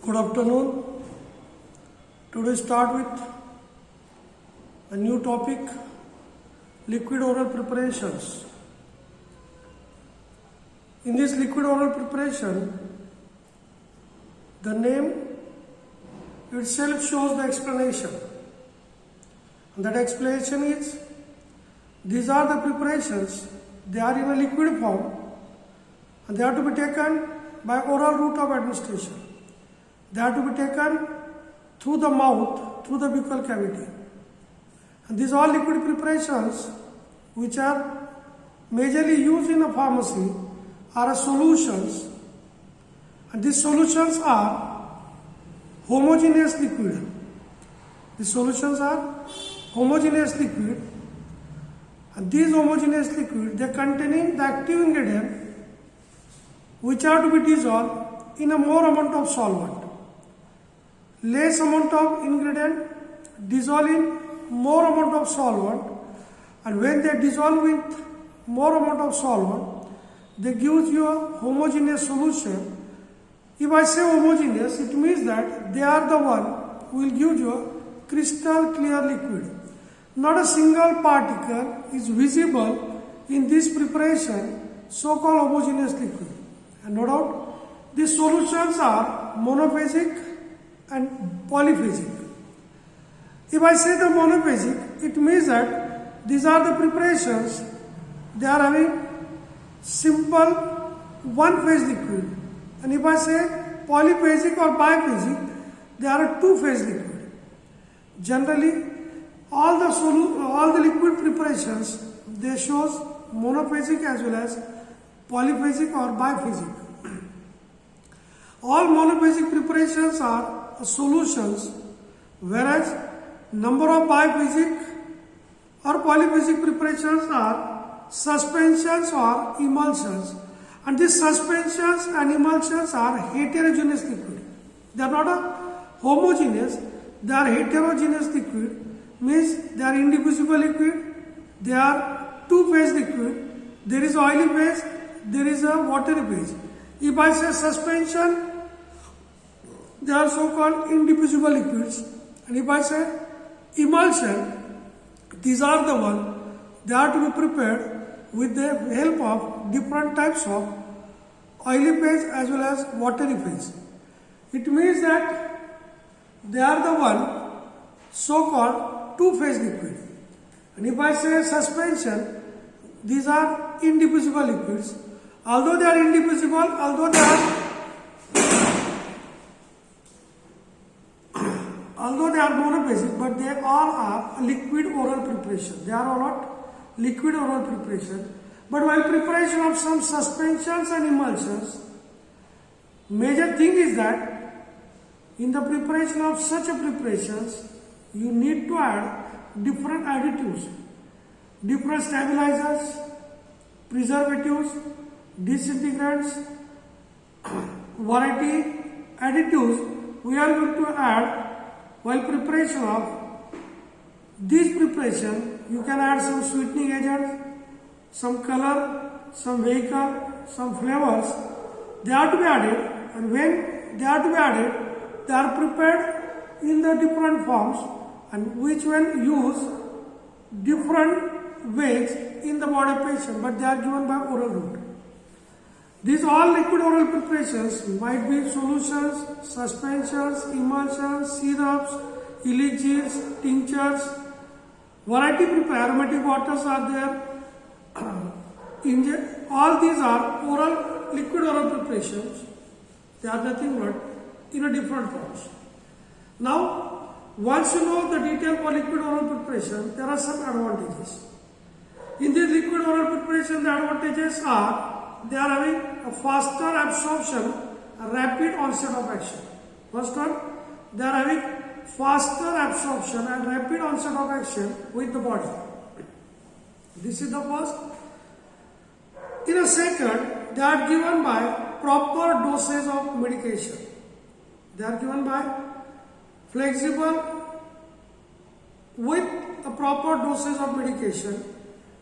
Good afternoon. Today start with a new topic, liquid oral preparations. In this liquid oral preparation, the name itself shows the explanation. And that explanation is, these are the preparations, they are in a liquid form and they are to be taken by oral route of administration. They are to be taken through the mouth, through the buccal cavity. And these are liquid preparations which are majorly used in a pharmacy are solutions. And these solutions are homogeneous liquid. These solutions are homogeneous liquid. And these homogeneous liquid, they containing the active ingredient which are to be dissolved in a more amount of solvent. Less amount of ingredient dissolve in more amount of solvent, and when they dissolve with more amount of solvent, they give you a homogeneous solution. If I say homogeneous, it means that they are the one who will give you a crystal clear liquid. Not a single particle is visible in this preparation, so-called homogeneous liquid. And no doubt, these solutions are monophasic and polyphasic. If I say the monophasic, it means that these are the preparations, they are having simple one phase liquid. And if I say polyphasic or biphasic, they are a two phase liquid. Generally, all the liquid preparations, they shows monophasic as well as polyphasic or biphasic. All monophasic preparations are solutions, whereas number of biphasic or polyphasic preparations are suspensions or emulsions, and these suspensions and emulsions are heterogeneous liquid. They are not a homogeneous, they are heterogeneous liquid, means they are indivisible liquid, they are two-phase liquid, there is oily phase, there is a watery phase. If I say suspension, they are so-called indivisible liquids. And if I say emulsion, these are the one, they are to be prepared with the help of different types of oily phase as well as watery phase. It means that they are the one so-called two-phase liquid. And if I say suspension, these are indivisible liquids. Although they are indivisible, although they are monophasic, but they all are liquid oral preparation. They are all not liquid oral preparation. But while preparation of some suspensions and emulsions, major thing is that in the preparation of such a preparations, you need to add different additives, different stabilizers, preservatives, disintegrants, variety additives we are going to add while preparation of this preparation. You can add some sweetening agents, some color, some vehicle, some flavors. They are to be added, and when they are to be added, they are prepared in the different forms, and which when use different ways in the body of patient, but they are given by oral route. These all liquid oral preparations might be solutions, suspensions, emulsions, syrups, elixirs, tinctures, variety aromatic waters are there. All these are oral, liquid oral preparations. They are nothing but in a different forms. Now, once you know the detail for liquid oral preparation, there are some advantages. In this liquid oral preparation, the advantages are, they are having a faster absorption, a rapid onset of action. First one, they are having faster absorption and rapid onset of action with the body. This is the first. In a second, they are given by proper dosage of medication. They are given by flexible with a proper dosage of medication,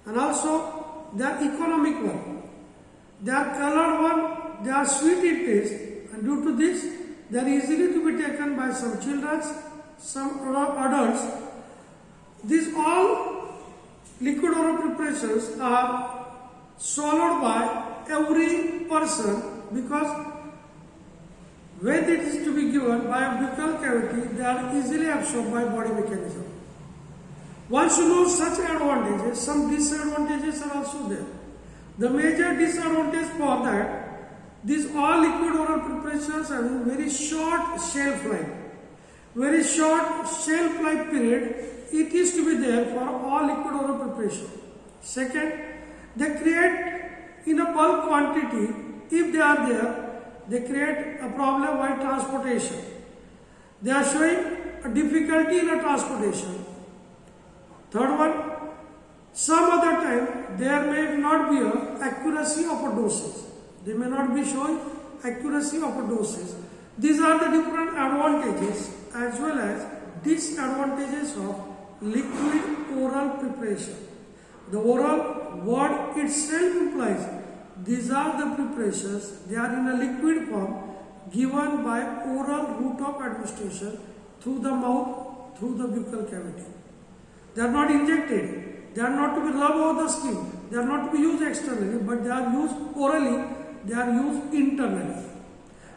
and also they are economic one. They are colored one, they are sweet in taste, and due to this they are easily to be taken by some children, some adults. These all liquid oral preparations are swallowed by every person because when it is to be given by a buccal cavity, they are easily absorbed by body mechanism. Once you know such advantages, some disadvantages are also there. The major disadvantage for that, these all liquid oral preparations have a very short shelf life. Very short shelf life period, it is to be there for all liquid oral preparation. Second, they create in a bulk quantity, if they are there, they create a problem while transportation. They are showing a difficulty in a transportation. Third one, some other time there may not be a accuracy of a dosage. They may not be showing accuracy of a dosage. These are the different advantages as well as disadvantages of liquid oral preparation. The oral word itself implies these are the preparations, they are in a liquid form given by oral route of administration through the mouth, through the buccal cavity. They are not injected, they are not to be rubbed over the skin, they are not to be used externally, but they are used orally, they are used internally.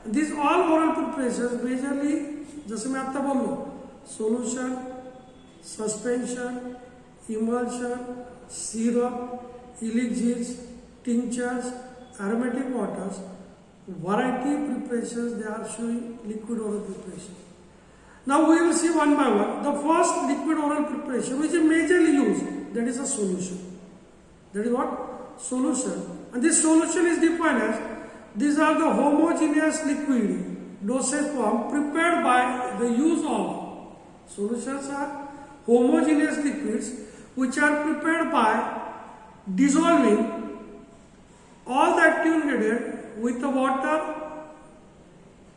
And these all oral preparations majorly, जैसे मैं आपको बोलूँ, solution, suspension, emulsion, syrup, elixirs, tinctures, aromatic waters, variety preparations, they are showing liquid oral preparation. Now we will see one by one. The first liquid oral preparation which is majorly used, that is a solution. That is what? Solution. And this solution is defined as, these are the homogeneous liquid dosage form prepared by the use of, solutions are homogeneous liquids which are prepared by dissolving all the active ingredient with the water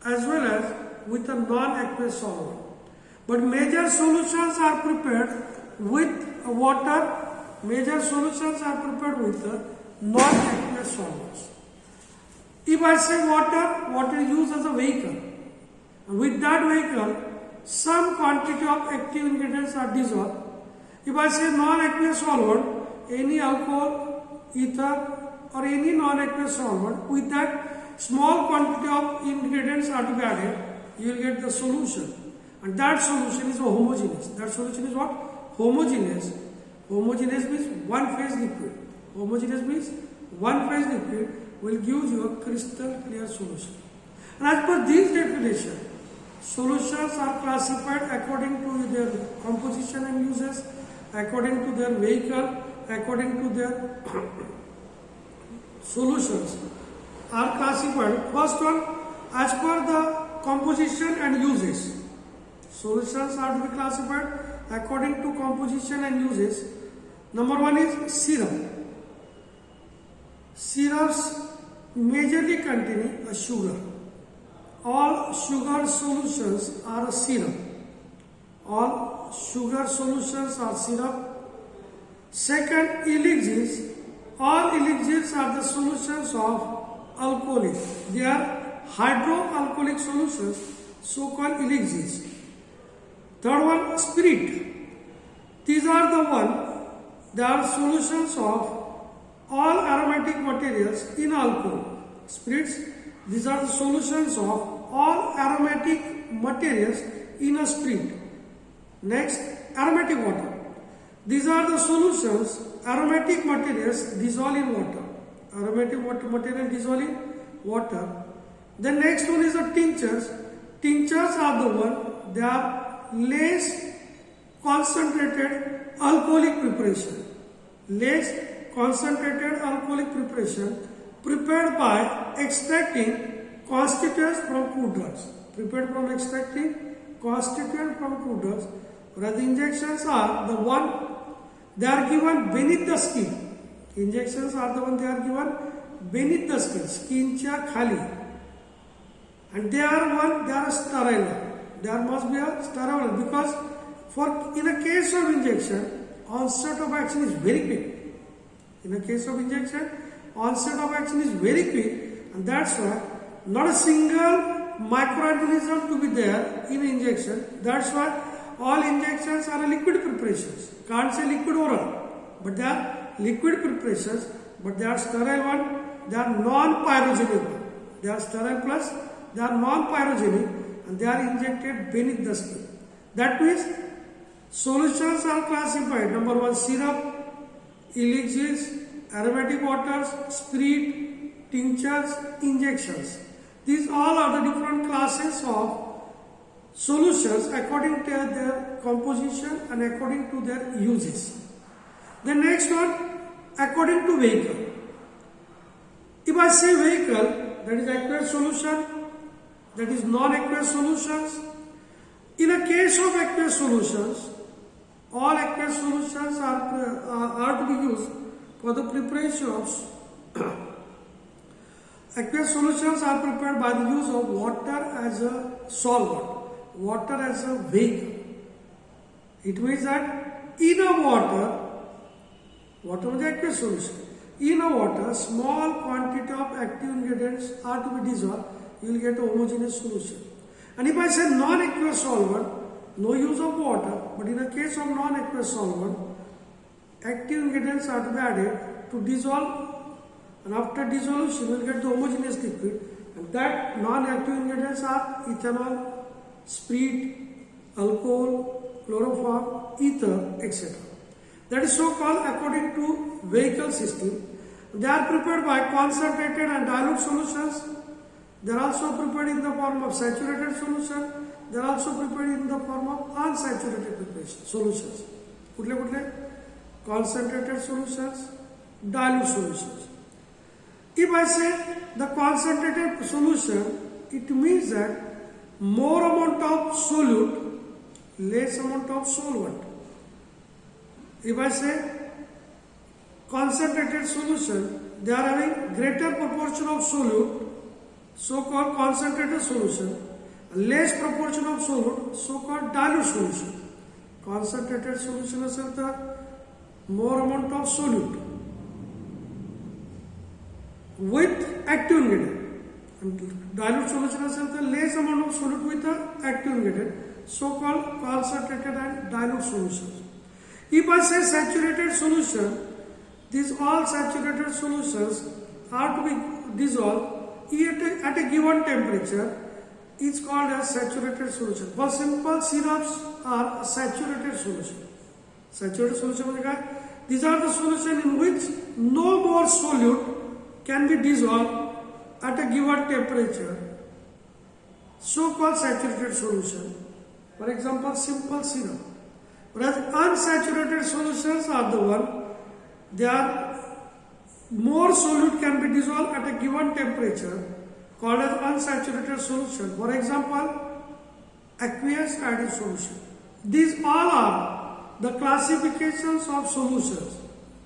as well as with a non-aqueous solvent. But major solutions are prepared with water, major solutions are prepared with non-aqueous solvents. If I say water, water is used as a vehicle. With that vehicle, some quantity of active ingredients are dissolved. If I say non-aqueous solvent, any alcohol, ether, or any non-aqueous solvent, with that small quantity of ingredients are to be added, you will get the solution. And that solution is homogeneous. That solution is what? Homogeneous. Homogeneous means one phase liquid. Homogeneous means one phase liquid will give you a crystal clear solution. And as per this definition, solutions are classified according to their composition and uses, according to their vehicle, according to their solutions are classified. First one, as per the composition and uses. Solutions are to be classified according to composition and uses. Number one is syrup. Syrups majorly containing a sugar. All sugar solutions are a syrup. All sugar solutions are syrup. Second, elixirs. All elixirs are the solutions of alcoholic. They are hydroalcoholic solutions, so-called elixirs. Third one, spirit. These are the one, they are solutions of all aromatic materials in alcohol. Spirits, these are the solutions of all aromatic materials in a spirit. Next, aromatic water. These are the solutions, aromatic materials dissolve in water. Aromatic material dissolve in water. The next one is the tinctures. Tinctures are the one, they are less concentrated alcoholic preparation. Less concentrated alcoholic preparation prepared by extracting constituents from crude drugs. Prepared from extracting constituents from crude drugs. Whereas the injections are the one, they are given beneath the skin. Injections are the one they are given beneath the skin, skincha khali. And they are sterile. There must be a sterile because in a case of injection, onset of action is very quick. In a case of injection, onset of action is very quick, and that's why not a single microorganism to be there in injection. That's why all injections are liquid preparations. Can't say liquid oral, but they are liquid preparations, but they are sterile one, they are non-pyrogenic one. They are sterile plus, they are non-pyrogenic and they are injected beneath the skin. That means solutions are classified. Number one, syrup, elixirs, aromatic waters, spirit, tinctures, injections. These all are the different classes of solutions according to their composition and according to their uses. The next one, according to vehicle. If I say vehicle, that is aqueous solution, that is non-aqueous solutions. In a case of aqueous solutions, all aqueous solutions are to be used for the preparation of aqueous solutions are prepared by the use of water as a solvent, water as a vehicle. It means that in a water is aqueous solution. In a water, small quantity of active ingredients are to be dissolved, you will get a homogeneous solution. And if I say non-aqueous solvent, no use of water, but in a case of non-aqueous solvent, active ingredients are to be added to dissolve, and after dissolution, you will get the homogeneous liquid, and that non-active ingredients are ethanol, spirit, alcohol, chloroform, ether, etc. That is so called according to vehicle system. They are prepared by concentrated and dilute solutions. They are also prepared in the form of saturated solution. They are also prepared in the form of unsaturated preparation solutions. Kutle concentrated solutions, dilute solutions. If I say the concentrated solution, it means that more amount of solute, less amount of solvent. If I say concentrated solution, they are having greater proportion of solute, so-called concentrated solution, less proportion of solute, so-called dilute solution. Concentrated solution is the more amount of solute with active ingredient, and dilute solution is the less amount of solute with the active ingredient, so-called concentrated and dilute solutions. If I say saturated solution, these all saturated solutions are to be dissolved at a given temperature. It's called as saturated solution. For simple syrups are a saturated solution. Saturated solution means these are the solutions in which no more solute can be dissolved at a given temperature. So called saturated solution. For example, simple syrup. Whereas unsaturated solutions are the one, they are more solute can be dissolved at a given temperature, called as unsaturated solution. For example, aqueous added solution. These all are the classifications of solutions.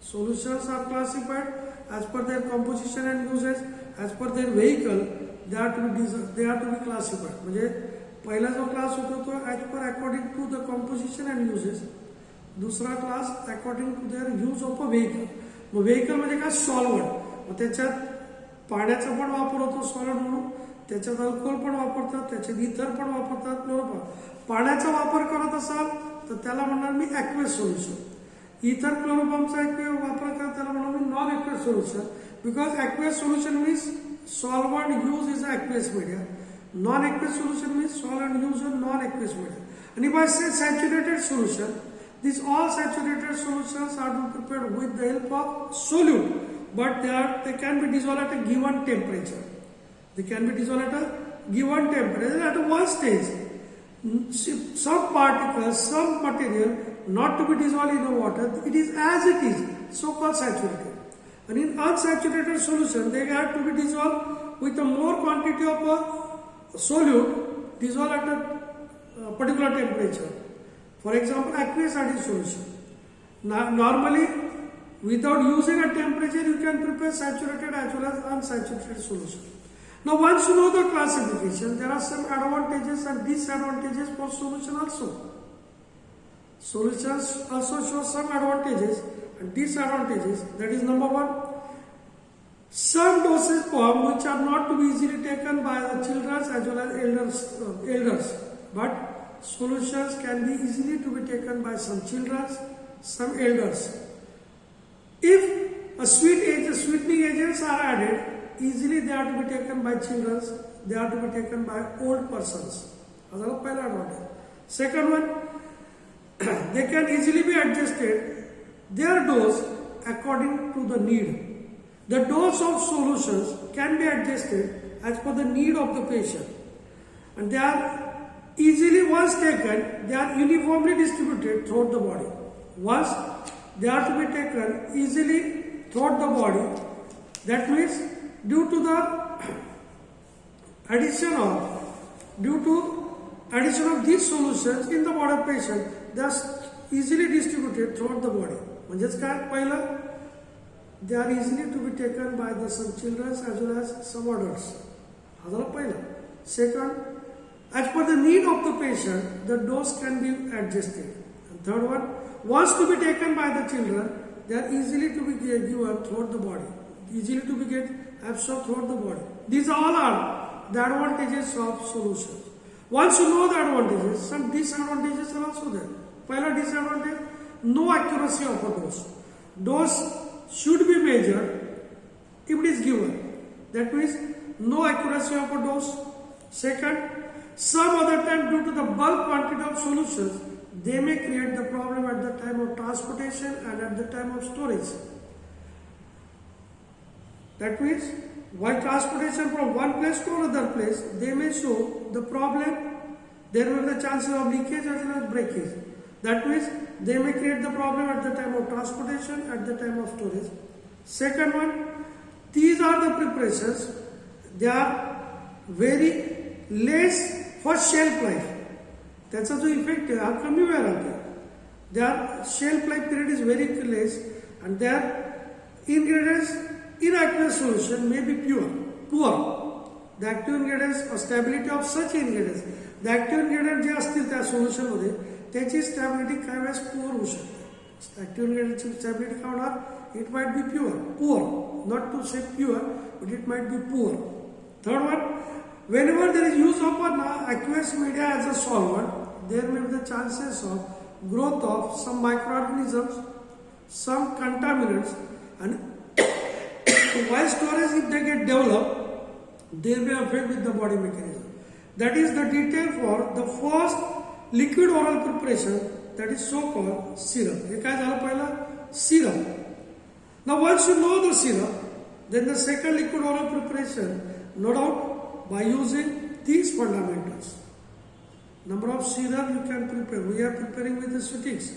Solutions are classified as per their composition and uses, as per their vehicle. They are to be classified. म्हणजे पहिला जो class होता तो as per according to the composition and uses. दूसरा class according to their use of a vehicle. Mug vehicle म्हणजे काय solvent. मग त्याच्यात पाण्याचा पण वापर होतो सॉलिड म्हणून, त्याच्यात अल्कोहोल पण वापरतात, त्याच्यात इथर पण वापरतात, क्लोरोफॉर्म. पाण्याचा वापर करत असाल तर त्याला म्हणणार मी ॲक्वेस सोल्युशन. इथर क्लोरोफॉर्मचा वापर करत त्याला म्हणणार मी non aqueous solution. Because aqueous solution means solvent use is aqueous media. Non-aqueous solution means solvent use in non-aqueous media. And if I say saturated solution, these all saturated solutions are to be prepared with the help of solute, but they can be dissolved at a given temperature. They can be dissolved at a given temperature at one stage. Some particles, some material not to be dissolved in the water, it is as it is, so-called saturated. And in unsaturated solution, they have to be dissolved with a more quantity of a solute dissolved at a particular temperature. For example, aqueous added solution. Now, normally, without using a temperature, you can prepare saturated as well as unsaturated solution. Now, once you know the classification, there are some advantages and disadvantages for solution also. Solutions also show some advantages and disadvantages. That is number one, Some dosage form which are not to be easily taken by the children as well as elders, but solutions can be easily to be taken by some children, some elders. If sweetening agents are added, easily they are to be taken by children, they are to be taken by old persons. That's the first advantage. Second one, they can easily be adjusted their dose according to the need. The dose of solutions can be adjusted as per the need of the patient, and they are easily, once taken, they are uniformly distributed throughout the body. Once they are to be taken easily throughout the body, that means due to addition of these solutions in the body of patient, they are easily distributed throughout the body. म्हणजेच काय पहिलं, they are easily to be taken by some children as well as some adults. हा झाला पहिला. Second, as per the need of the patient, the dose can be adjusted. And third one, once to be taken by the children, they are easily to be given throughout the body, easily to be get absorbed throughout the body. These all are the advantages of solutions. Once you know the advantages, some disadvantages are also there. पहिला disadvantage, no accuracy of a dose. Dose should be measured if it is given. That means no accuracy of a dose. Second, some other time due to the bulk quantity of solutions, they may create the problem at the time of transportation and at the time of storage. That means while transportation from one place to another place, they may show the problem. There will be the chances of leakage as well as breakage. That means they may create the problem at the time of transportation, at the time of storage. Second one, these are the preparations. They are very less for shelf life. त्याचा जो effect आहे हा कमी वेळ राहतो. Their shelf life period is very less, and their ingredients in aqueous solution may be poor. The active ingredients or stability of such ingredients, the active ingredient जे असतील त्या solution मध्ये त्याची स्टॅबिलिटी काही वेळेस पुअर होऊ शकते. ऍक्टिव्ह इन्ग्रेडियंटची स्टॅबिलिटी काय होणार? It might be poor, not to say pure, but it might be poor. Third one, whenever there is use of an aqueous media as a solvent, there may be the chances of growth of some microorganisms, some contaminants, and while storage, if they get developed, they may affect with the body mechanism. That is the detail for the first liquid oral preparation, that is so called syrup. हे काय झालं पहिलं? Syrup. Now once you know the syrup, then the second liquid oral preparation, no doubt, by using these fundamentals. Number of syrup you can prepare. We are preparing with the Sutix.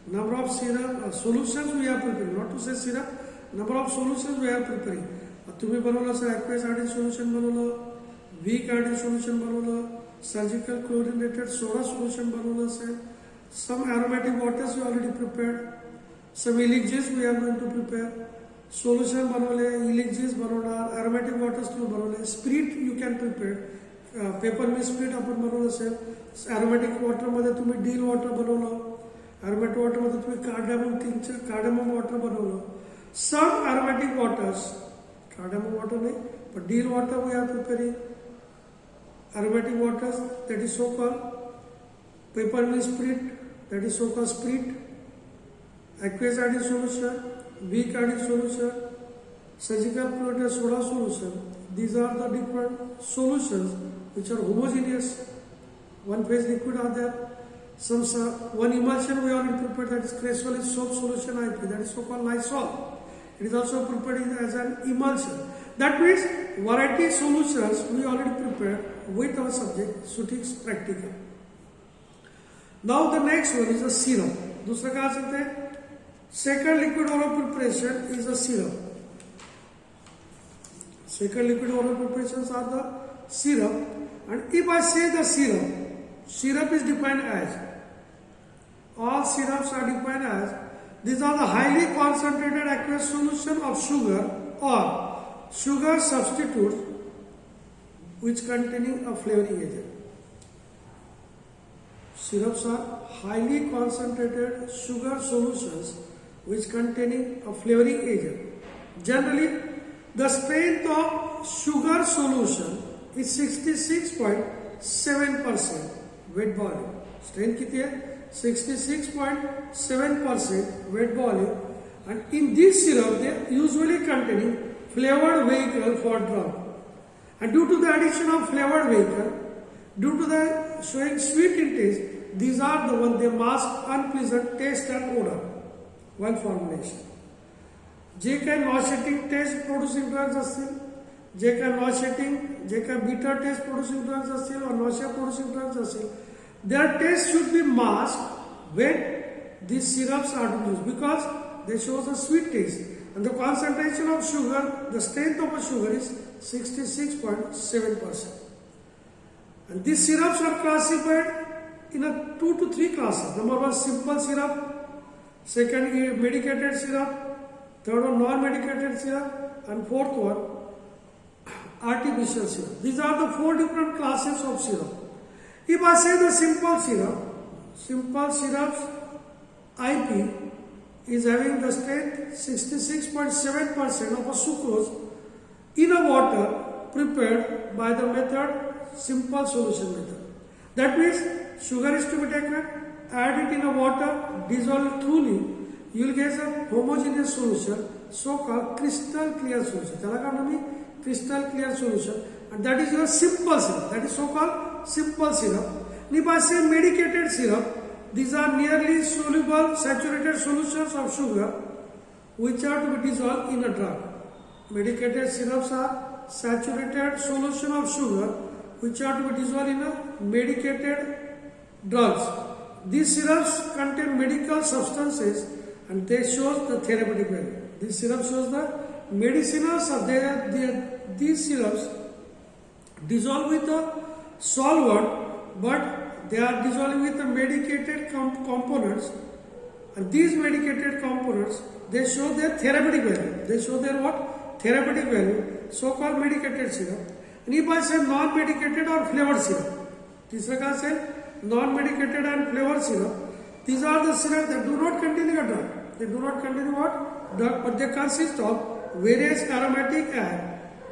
Number of syrup solutions we are preparing. Not to say syrup. Number of solutions we are preparing. तुम्ही बनवलं sir aqueous iodine solution बनवलं, weak iodine solution बनवलं, surgical chlorinated soda solution बनवलं असेल, some aromatic waters we already prepared, some elixirs we are going to prepare. Solution बनवले, elixirs बनवणार, aromatic waters तुम्ही बनवले, spirit you can prepare, peppermint spirit आपण बनवलं असेल, aromatic water मध्ये तुम्ही deal water बनवलं, aromatic water मध्ये तुम्ही cardamom water बनवलं. Some aromatic waters, cardamom water नाही, but deal water we are preparing. Aromatic waters, that is so called peppermint spirit, that is so called spirit, aqueous iodine solution, weak iodine solution, surgical chlorinated soda solution. These are the different solutions which are homogeneous. One phase liquid are there. One emulsion we already prepared, that is Cresol soap solution IP, that is so called Lysol. It is also prepared as an emulsion. That means variety solutions we already prepared with our subject Sutix practical. Now the next one is a syrup. दूसरा क्या आ सकते हैं? Second liquid oral preparation is a syrup. Second liquid oral preparations are the syrup. And if I say the syrup is defined as, all syrups are defined as, these are the highly concentrated aqueous solution of sugar or sugar substitutes which containing a flavoring agent. Syrups are highly concentrated sugar solutions which containing a flavoring agent. Generally, The strength of sugar solution is 66.7% weight volume. Strength कितनी है? 66.7% weight volume. And in this syrup, they usually containing flavored vehicle for drug. And due to the addition of flavored vehicle, due to the showing sweet in taste, these are the one they mask unpleasant taste and odor. One formulation. जे काही nauseating taste producing drugs असतील, जे काही nauseating, जे काही bitter taste producing drugs असतील or nausea producing drugs असतील, their taste should be masked when these syrups are used because they show a sweet taste and the concentration of sugar, the strength of a sugar is 66.7%. And these syrups are classified in a 2 to 3 classes. Number 1, simple syrup. Second, medicated syrup. Third one, non-medicated syrup. And fourth one, artificial syrup. These are the 4 different classes of syrup. If I say the simple syrups IP is having the strength 66.7% of a sucrose in a water prepared by the method simple solution method. That means sugar is to be taken, add it in a water, dissolve it thoroughly, you will get a homogeneous solution, so-called crystal clear solution. Crystal clear solution, and that is your simple syrup. That is so-called simple syrup. And if I say medicated syrup, these are nearly soluble saturated solutions of sugar which are to be dissolved in a drug. Medicated syrups are saturated solution of sugar which are to be dissolved in a medicated drugs. These syrups contain medical substances and they show the therapeutic value. This syrup shows the medicinal, these syrups dissolve with a solvent, but they are dissolving with the medicated components, and these medicated components, they show their therapeutic value. They show their what? Therapeutic value, so-called medicated syrup. And if I say non-medicated or flavored syrup, तीसरा का say non-medicated and flavored syrup, these are the syrup that do not contain a drug. They do not contain what? Drug, but they consist of various aromatic and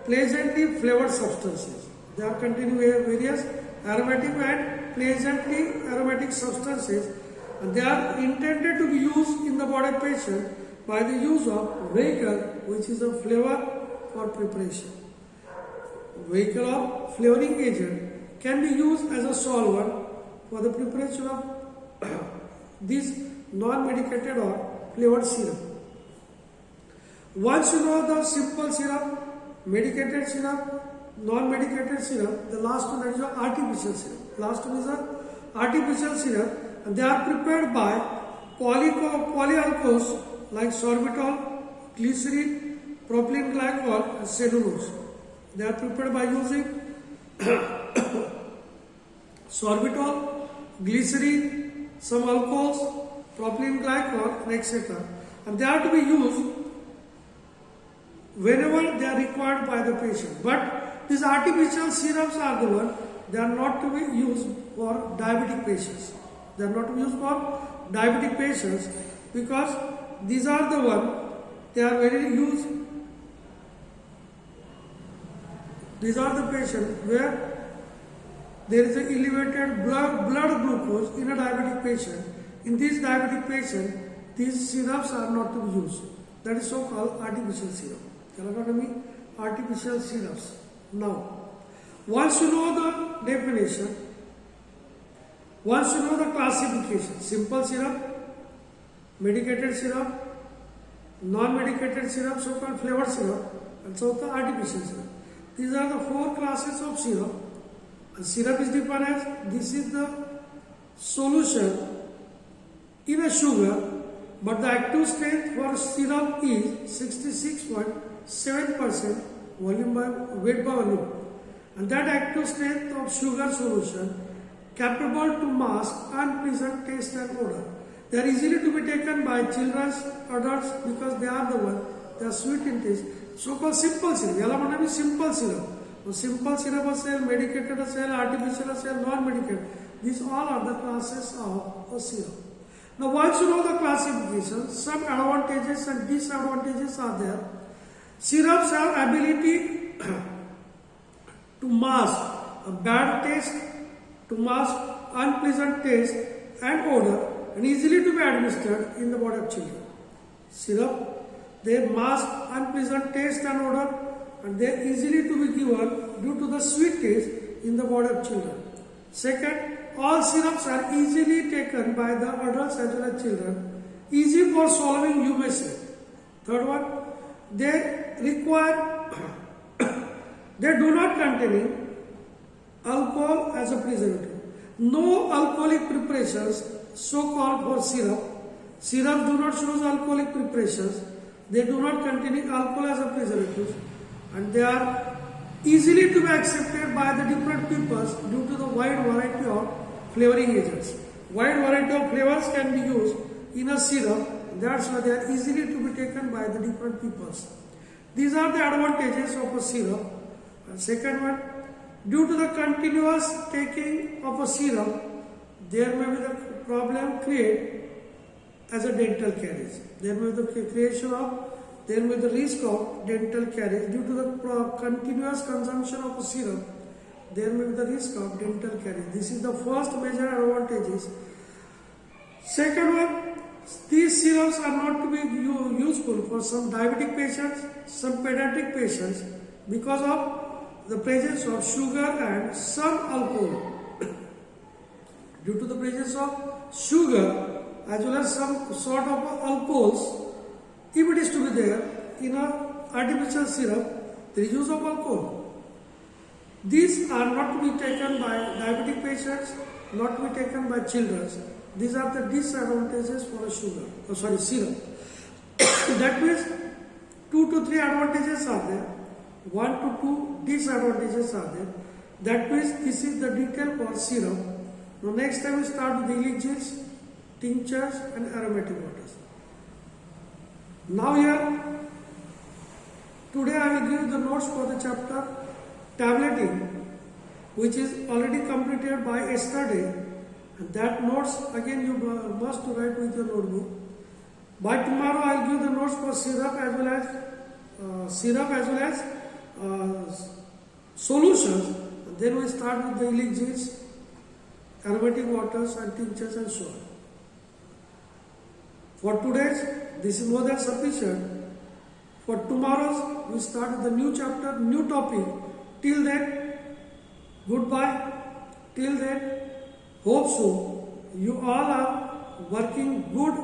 pleasantly flavored substances. They are containing various aromatic and pleasantly aromatic substances, and they are intended to be used in the body patient by the use of vehicle, which is a flavor for preparation. Vehicle of flavoring agent can be used as a solvent for the preparation of these non-medicated or flavored syrup. Once you know the simple syrup, medicated syrup, non-medicated syrup, the last one is artificial syrup. Last one is artificial syrup, and they are prepared by polyalcohols like sorbitol, glycerin, propylene glycol, and cellulose. They are prepared by using sorbitol, glycerin, some alcohols, propylene glycol, and etc. And they are to be used whenever they are required by the patient. But these artificial syrups are the one, they are not to be used for diabetic patients. They are not to be used for diabetic patients because these are the one, they are very used. These are the patients where there is an elevated blood glucose in a diabetic patient. In this diabetic patient, these syrups are not to be used. That is so-called artificial syrup. Artificial syrups. Now, once you know the definition, once you know the classification, simple syrup, medicated syrup, non-medicated syrup, so-called flavored syrup, and so-called artificial syrup. These are the 4 classes of syrup. And syrup is defined as, this is the solution in a sugar, but the active strength for syrup is 66.7% volume by weight by volume. And that active strength of sugar solution capable to mask unpleasant taste and odor. They are easily to be taken by children, adults, because they are the one, they are sweet in taste. So-called simple syrup. याला म्हणा मी simple syrup. Simple syrup असेल, medicated असेल, artificial असेल, non-medicated. These all are the classes of a syrup. Now once you know the classification, some advantages and disadvantages are there. Syrups have ability to mask a bad taste, to mask unpleasant taste and odor, and easily to be administered in the body of children. Syrup, they mask unpleasant taste and odor, and they are easily to be given due to the sweet taste in the body of children. Second, all syrups are easily taken by the adults as well as children, easy for swallowing, you may say. Third one, they require, they do not contain alcohol as a preservative. No alcoholic preparations so called for syrup. Syrup do not show alcoholic preparations. They do not contain alcohol as a preservative, and they are easily to be accepted by the different peoples due to the wide variety of flavoring agents. Wide variety of flavors can be used in a syrup. That's why they are easily to be taken by the different peoples. These are the advantages of a syrup. And second one, due to the continuous taking of a syrup, there may be the problem created as a dental caries. There may be the creation of, there may be the risk of dental caries due to the continuous consumption of a syrup. There may be the risk of dental caries. This is the first major advantages. Second one, these syrups are not to be useful for some diabetic patients, some pediatric patients because of the presence of sugar and some alcohol. Due to the presence of sugar as well as some sort of alcohols, if it is to be there in an artificial syrup, there is use of alcohol. These are not to be taken by diabetic patients, not to be taken by children. These are the disadvantages for a syrup. That means 2 to 3 advantages are there, 1 to 2 disadvantages are there. That means this is the detail for syrup. Now next time we start with the elixirs, tinctures and aromatic waters. Now here, today I will give the notes for the chapter tableting, which is already completed by yesterday. And that notes again you must write with your notebook. By tomorrow I will give the notes for syrup as well as solutions. And then we start with the elixirs, aromatic waters and tinctures and so on. For today's, this is more than sufficient. For tomorrow's, we start with the new chapter, new topic. Till then, goodbye. Till then, hope so. You all are working good.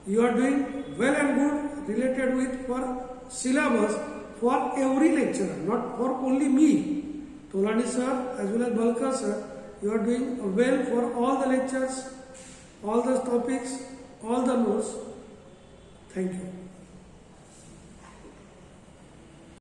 You are doing well and good related with for syllabus for every lecturer, not for only me. Tolani sir as well as Balkar sir, you are doing well for all the lectures, all the topics, all the notes. Thank you.